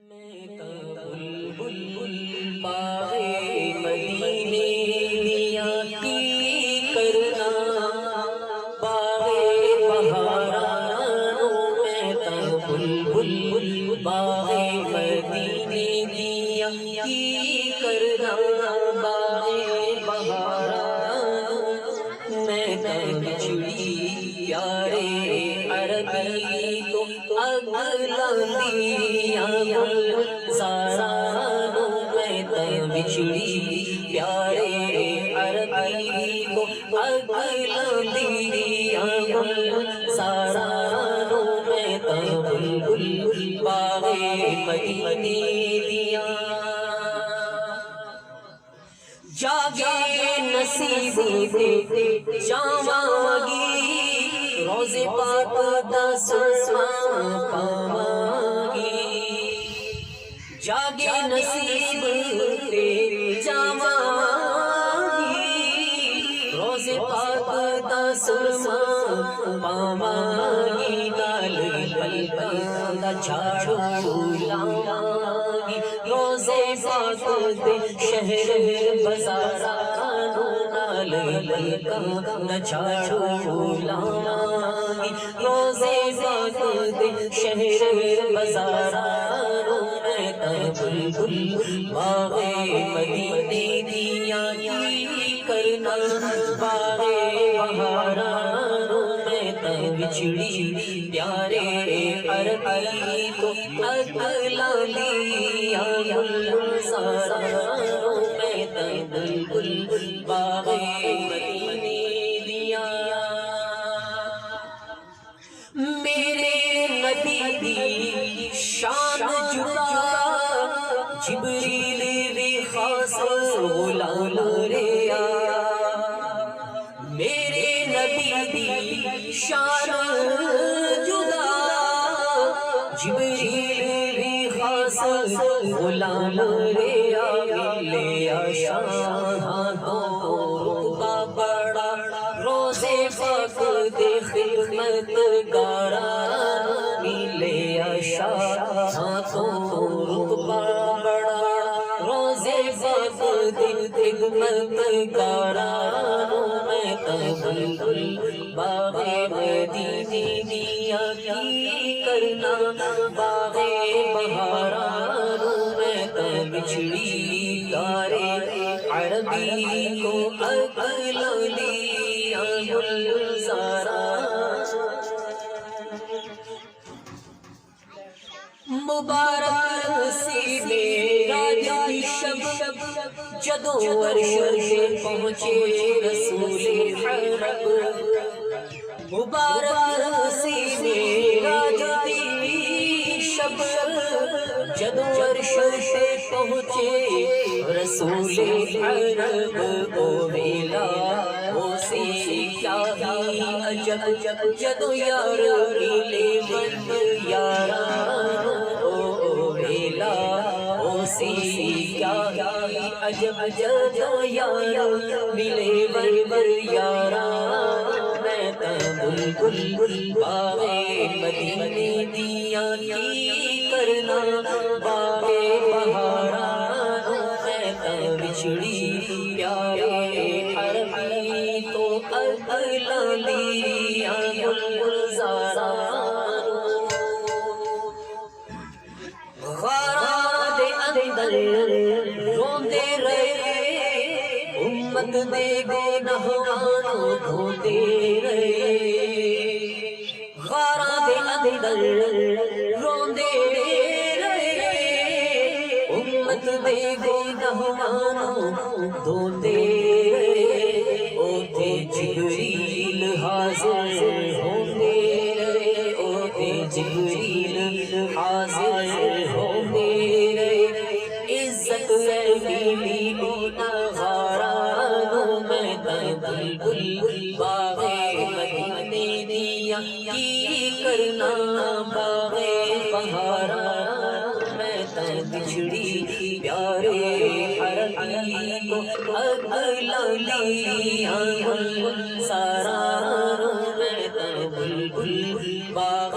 میں تو بلبل باغِ مدینے دیا کی کرنا باغِ بہارانوں میں تو بلبل باغِ مدینے دیا کی کرنا باغِ بہارانوں میں تو بچھڑی پیارے عربی کو اگلا دیا گلزارانوں میں تو بچھڑی پیارے عربی کو اگلا دیا گلزارانوں میں تو بلبل باغِ مدینے دیا جاگے نصیب دے جاواگی روز پاک دا سرما پاواگی جاگے نصیب دے جاواگی روز پاک دا سرما پاواگی نال پلکاں دا جھاڑو لاواگی روزے پاک دے شہر بازارانوں نال پلکاں دا جھاڑو لاواگی روزے پاک دے شہر بازارانوں میں تو بلبل باغِ مدینے دیا کی کرنا باغِ بہارانوں میں تو بچھڑی پیارے عربی کو اگلا دیا گلزارانوں میں تو بلبل باغِ مدینے دیا میرے نبی دی شان جدا جبریل بھی خاص غلام ریا میرے نبی دی شان جدا جبریل بھی خاص غلام ریا لیا شاہ رتبہ بڑا روزے پاک دے خدمت گارانوں لیا شاہ رتبہ بڑا روزے پاک دے خدمت گارانوں میں تو بلبل باغِ مدینے دیا کی کرنا باغِ بہارانوں میں تو بچھڑی پیارے عربی کو اگلا دیا گلزارانوں مبارک سی میرا شب جدوں عرش پہنچے رسول حرب مبارک سی میرا شب جدوں عرش پہنچے رسول حرب او ویلا او سی کیا ہی عجب جدوں یار ملے بند یارانوں او ویلا او سی کیا ہی عجب جدوں یار ملے بند یارانوں میں تو بلبل باغِ مدینے دیا کی کرنا باغِ بہارانوں میں تو بچھڑی پیارے عربی تو اگلا دیا گلزارانوں غاراں دے اندر روندے رہے امت دے گناہاں دھوندے رہے غاراں دے اندر روندے رہے امت دے گناہاں دھوندے رہے اوتھے جبریل حاضر ہوندے رہے اوتھے جبریل حاضر ہوندے رہے عزت ملی غارانوں میں تو بلبل باغِ مدینے دیا کی کرنا باغِ بہارانوں میں تو بچھڑی پیارے عربی کو اگلا دیا گلزارانوں میں تو بلبل باغِ